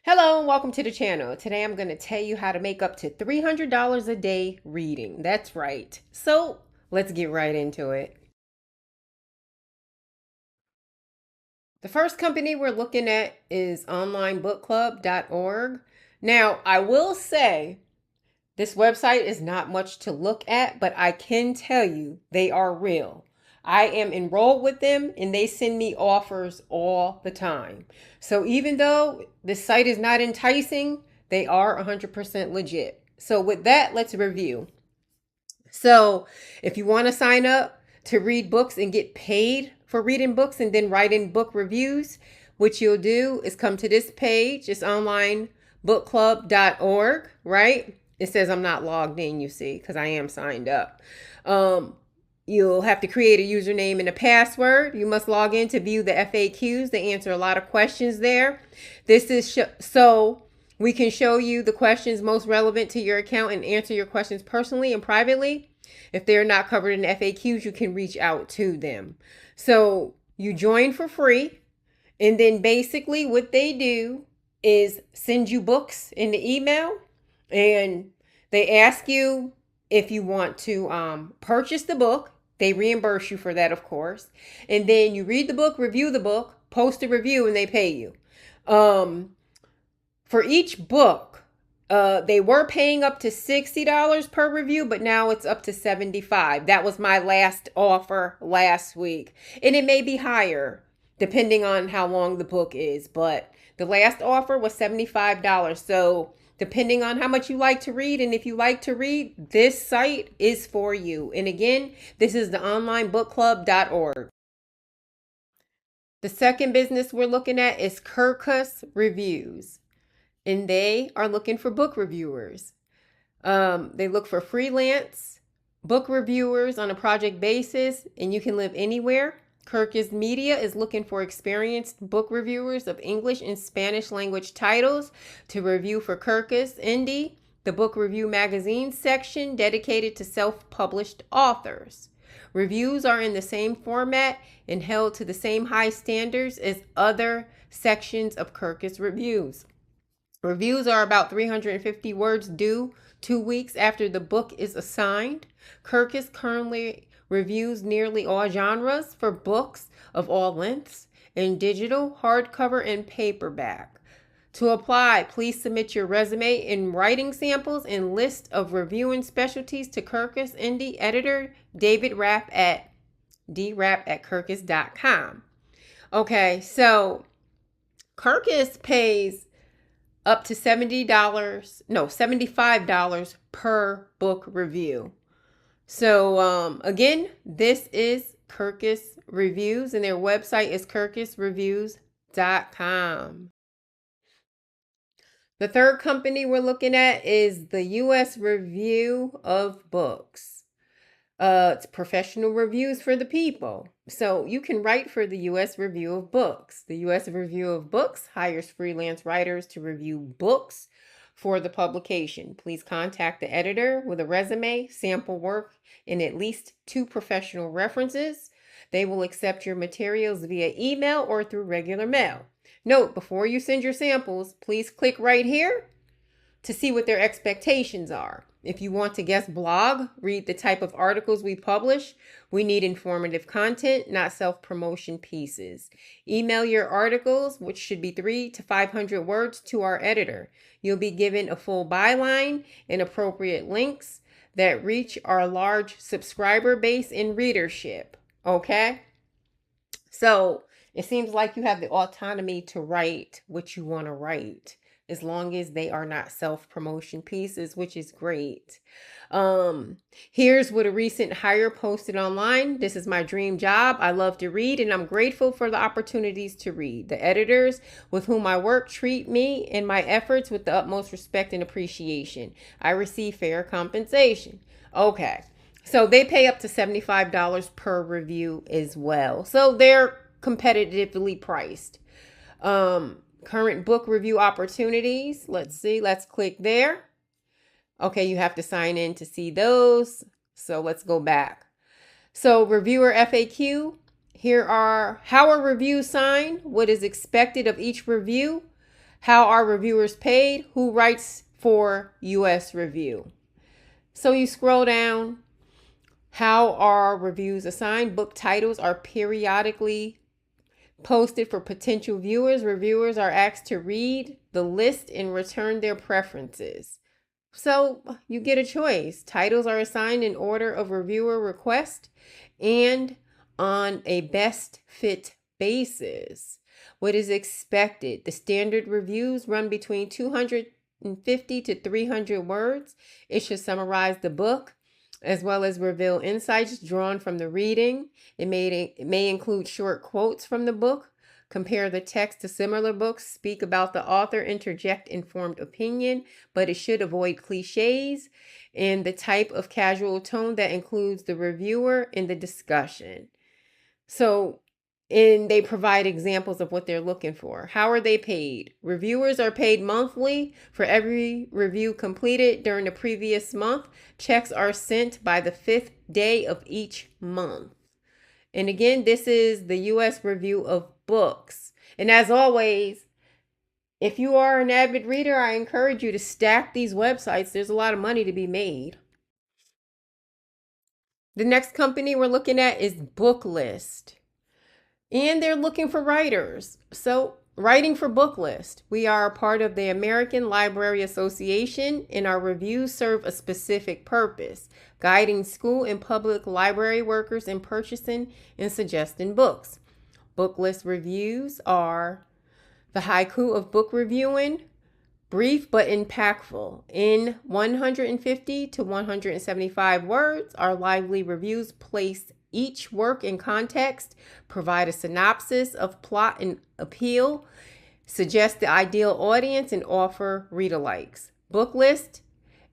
Hello and welcome to the channel. Today I'm going to tell you how to make up to $300 a day reading. That's right. So let's get right into it. The first company we're looking at is onlinebookclub.org. Now, I will say this website is not much to look at, but I can tell you they are real. I am enrolled with them and they send me offers all the time. So even though the site is not enticing, they are 100% legit. So with that, let's review. So if you want to sign up to read books and get paid for reading books and then writing book reviews, what you'll do is come to this page. It's onlinebookclub.org, right? It says I'm not logged in, you see, because I am signed up. You'll have to create a username and a password. You must log in to view the FAQs. They answer a lot of questions there. This is so we can show you the questions most relevant to your account and answer your questions personally and privately. If they're not covered in FAQs, you can reach out to them. So you join for free. And then basically what they do is send you books in the email. And they ask you if you want to purchase the book. They reimburse you for that, of course. And then you read the book, review the book, post a review, and they pay you. For each book, they were paying up to $60 per review, but now it's up to $75. That was my last offer last week. And it may be higher depending on how long the book is. But the last offer was $75. So depending on how much you like to read, and if you like to read, this site is for you. And again, this is the onlinebookclub.org. The second business we're looking at is Kirkus Reviews. And they are looking for book reviewers. They look for freelance book reviewers on a project basis, and you can live anywhere. Kirkus Media is looking for experienced book reviewers of English and Spanish language titles to review for Kirkus Indie, the book review magazine section dedicated to self-published authors. Reviews are in the same format and held to the same high standards as other sections of Kirkus Reviews. Reviews are about 350 words due 2 weeks after the book is assigned. Kirkus currently reviews nearly all genres for books of all lengths in digital, hardcover, and paperback. To apply, please submit your resume and writing samples and list of reviewing specialties to Kirkus Indie editor David Rapp at drapp@kirkus.com. Okay, so Kirkus pays up to $75 per book review. So again, this is Kirkus Reviews, and their website is kirkusreviews.com. The third company we're looking at is the U.S. Review of Books. It's professional reviews for the people. So you can write for the U.S. Review of Books. The U.S. Review of Books hires freelance writers to review books for the publication. Please contact the editor with a resume, sample work, and at least 2 professional references. They will accept your materials via email or through regular mail. Note, before you send your samples, please click right here to see what their expectations are. If you want to guest blog, read the type of articles we publish. We need informative content, not self-promotion pieces. Email your articles, which should be 300 to 500 words, to our editor. You'll be given a full byline and appropriate links that reach our large subscriber base and readership. Okay? So it seems like you have the autonomy to write what you want to write, as long as they are not self-promotion pieces, which is great. Here's what a recent hire posted online. This is my dream job. I love to read, and I'm grateful for the opportunities to read. The editors with whom I work treat me and my efforts with the utmost respect and appreciation. I receive fair compensation. Okay, so they pay up to $75 per review as well. So they're competitively priced. Current book review opportunities. Let's see. Let's click there. Okay, you have to sign in to see those. So let's go back. So reviewer FAQ. Here are how are reviews signed, what is expected of each review, How are reviewers paid? Who writes for US Review? So you scroll down. How are reviews assigned? Book titles are periodically posted for potential viewers. Reviewers are asked to read the list and return their preferences. So you get a choice. Titles are assigned in order of reviewer request and on a best fit basis. What is expected? The standard reviews run between 250 to 300 words. It should summarize the book as well as reveal insights drawn from the reading. It may include short quotes from the book, compare the text to similar books, speak about the author, interject informed opinion, but it should avoid cliches and the type of casual tone that includes the reviewer in the discussion. And they provide examples of what they're looking for. How are they paid? Reviewers are paid monthly for every review completed during the previous month. Checks are sent by the 5th day of each month. And again, this is the US Review of Books. And as always, if you are an avid reader, I encourage you to stack these websites. There's a lot of money to be made. The next company we're looking at is Booklist. And they're looking for writers. So, writing for Booklist. We are a part of the American Library Association, and our reviews serve a specific purpose, guiding school and public library workers in purchasing and suggesting books. Booklist reviews are the haiku of book reviewing, brief but impactful. In 150 to 175 words, our lively reviews place each work in context, provide a synopsis of plot and appeal, suggest the ideal audience, and offer read-alikes. Booklist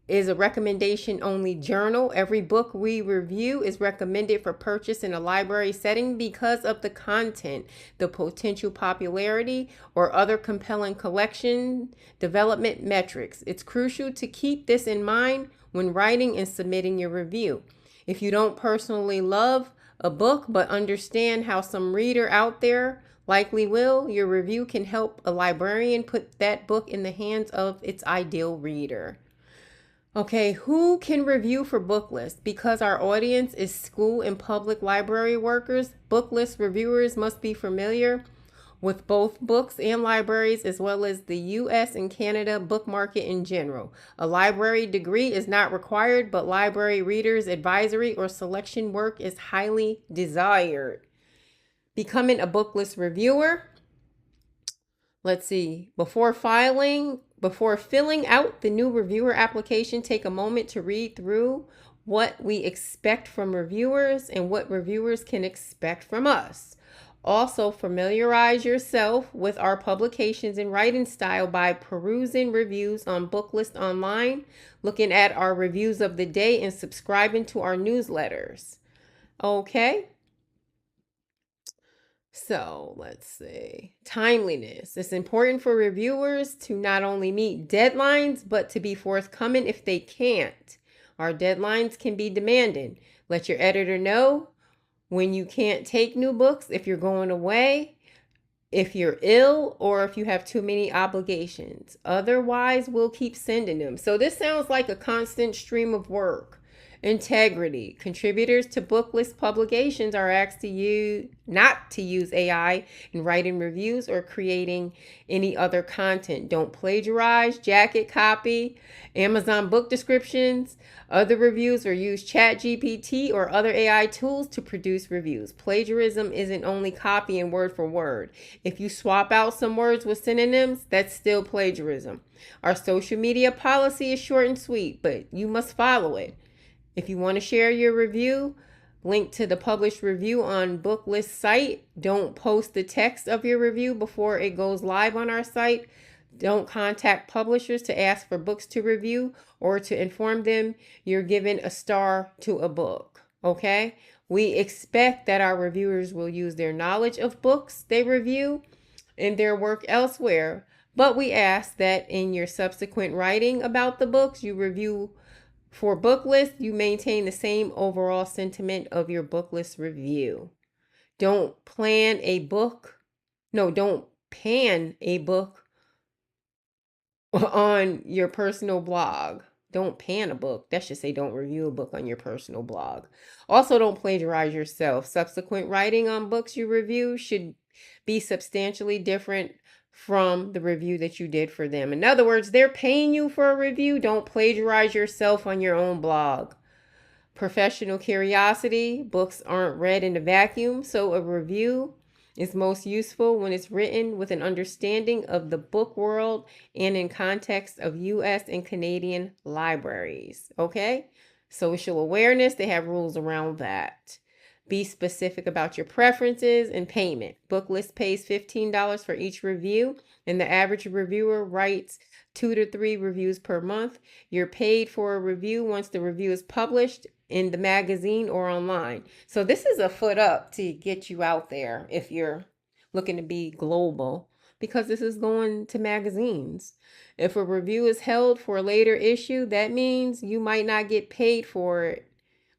is a recommendation-only journal. Every book we review is recommended for purchase in a library setting because of the content, the potential popularity, or other compelling collection development metrics. It's crucial to keep this in mind when writing and submitting your review. If you don't personally love a book but understand how some reader out there likely will, your review can help a librarian put that book in the hands of its ideal reader. Okay, who can review for Booklist? Because our audience is school and public library workers, Booklist reviewers must be familiar with both books and libraries, as well as the US and Canada book market in general. A library degree is not required, but library readers advisory or selection work is highly desired. Becoming a Booklist reviewer. Let's see. Before filling out the new reviewer application, take a moment to read through what we expect from reviewers and what reviewers can expect from us. Also, familiarize yourself with our publications and writing style by perusing reviews on Booklist online, looking at our reviews of the day, and subscribing to our newsletters. Okay. So let's see. Timeliness. It's important for reviewers to not only meet deadlines, but to be forthcoming if they can't. Our deadlines can be demanding. Let your editor know when you can't take new books, if you're going away, if you're ill, or if you have too many obligations. Otherwise, we'll keep sending them. So this sounds like a constant stream of work. Integrity. Contributors to Booklist publications are asked not to use AI in writing reviews or creating any other content. Don't plagiarize, jacket copy, Amazon book descriptions, other reviews, or use ChatGPT or other AI tools to produce reviews. Plagiarism isn't only copying word for word. If you swap out some words with synonyms, that's still plagiarism. Our social media policy is short and sweet, but you must follow it. If you want to share your review, link to the published review on Booklist site. Don't post the text of your review before it goes live on our site. Don't contact publishers to ask for books to review or to inform them you're giving a star to a book. Okay? We expect that our reviewers will use their knowledge of books they review in their work elsewhere, but we ask that in your subsequent writing about the books you review for Booklist, you maintain the same overall sentiment of your Booklist review. Don't pan a book on your personal blog. Don't pan a book. That should say don't review a book on your personal blog. Also, don't plagiarize yourself. Subsequent writing on books you review should be substantially different from the review that you did for them. In other words, they're paying you for a review. Don't plagiarize yourself on your own blog. Professional curiosity. Books aren't read in a vacuum, so a review is most useful when it's written with an understanding of the book world and in context of US and Canadian libraries. Okay? Social awareness, they have rules around that. Be specific about your preferences and payment. Booklist pays $15 for each review, and the average reviewer writes 2 to 3 reviews per month. You're paid for a review once the review is published in the magazine or online. So this is a foot up to get you out there if you're looking to be global, because this is going to magazines. If a review is held for a later issue, that means you might not get paid for it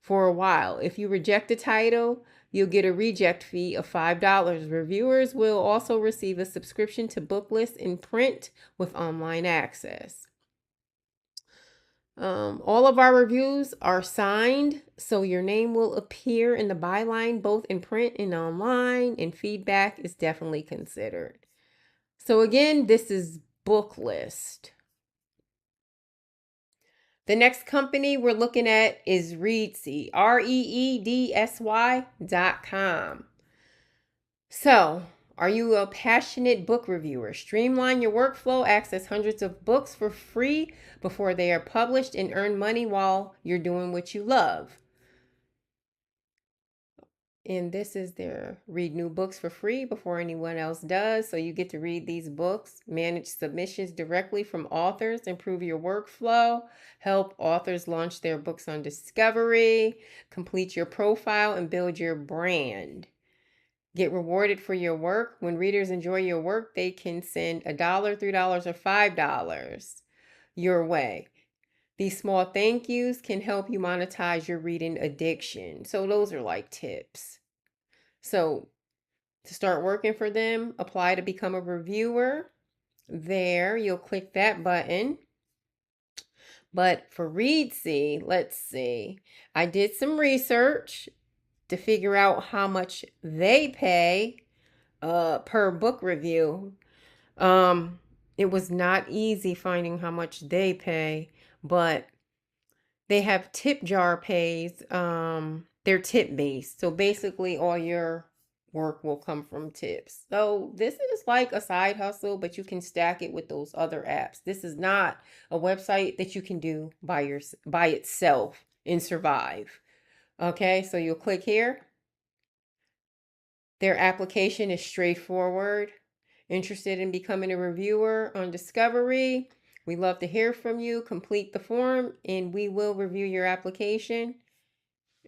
for a while. If you reject a title, you'll get a reject fee of $5. Reviewers will also receive a subscription to Booklist in print with online access. All of our reviews are signed, so your name will appear in the byline both in print and online, and feedback is definitely considered. So again, this is Booklist. The next company we're looking at is Reedy, REEDSY.com. So, are you a passionate book reviewer? Streamline your workflow, access hundreds of books for free before they are published, and earn money while you're doing what you love. And this is their read new books for free before anyone else does. So you get to read these books, manage submissions directly from authors, improve your workflow, help authors launch their books on Discovery, complete your profile, and build your brand. Get rewarded for your work. When readers enjoy your work, they can send $1, $3, or $5 your way. These small thank yous can help you monetize your reading addiction. So those are like tips. So to start working for them, apply to become a reviewer. There, you'll click that button. But for Reedy, let's see. I did some research to figure out how much they pay per book review. It was not easy finding how much they pay, but they have tip jar pays. They're tip based. So basically all your work will come from tips. So this is like a side hustle, but you can stack it with those other apps. This is not a website that you can do by itself and survive. Okay, so you'll click here. Their application is straightforward. Interested in becoming a reviewer on Discovery? We love to hear from you. Complete the form and we will review your application.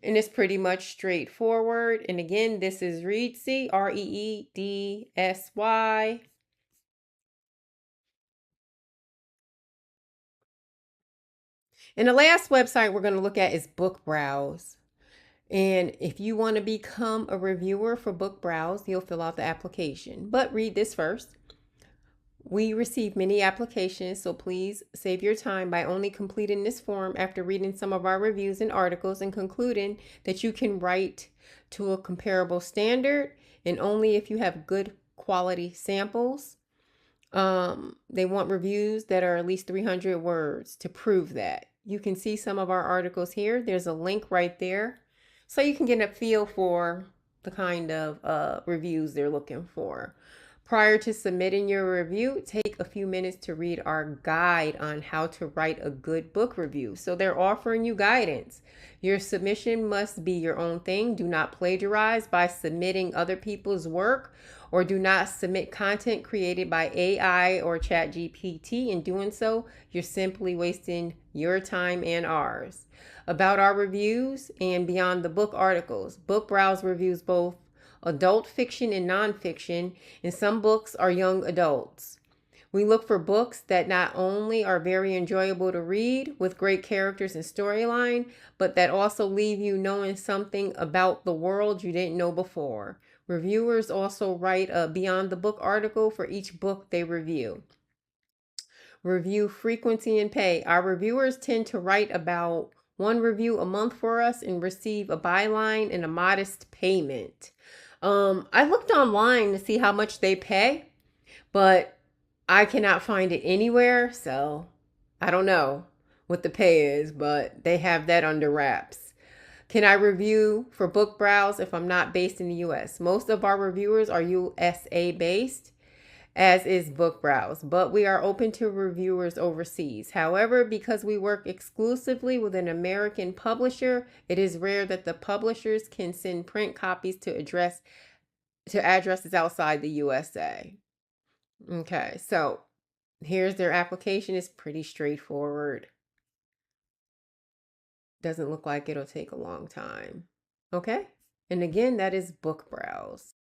And it's pretty much straightforward. And again, this is Reedy, REEDSY. And the last website we're going to look at is Book Browse. And if you want to become a reviewer for Book Browse, you'll fill out the application. But read this first. We receive many applications, so please save your time by only completing this form after reading some of our reviews and articles and concluding that you can write to a comparable standard, and only if you have good quality samples. They want reviews that are at least 300 words to prove that. You can see some of our articles here. There's a link right there, so you can get a feel for the kind of reviews they're looking for. Prior to submitting your review, take a few minutes to read our guide on how to write a good book review. So they're offering you guidance. Your submission must be your own thing. Do not plagiarize by submitting other people's work, or do not submit content created by AI or ChatGPT. In doing so, you're simply wasting your time and ours. About our reviews and beyond the book articles, Book Browse reviews both adult fiction and nonfiction, and some books are young adults. We look for books that not only are very enjoyable to read with great characters and storyline, but that also leave you knowing something about the world you didn't know before. Reviewers also write a beyond the book article for each book they review. Review frequency and pay. Our reviewers tend to write about one review a month for us and receive a byline and a modest payment. I looked online to see how much they pay, but I cannot find it anywhere, so I don't know what the pay is, but they have that under wraps. Can I review for Book Browse if I'm not based in the US? Most of our reviewers are USA based, as is Book Browse, but we are open to reviewers overseas. However, because we work exclusively with an American publisher, it is rare that the publishers can send print copies to addresses outside the USA. Okay, so here's their application. It's pretty straightforward. Doesn't look like it'll take a long time. Okay, and again, that is Book Browse.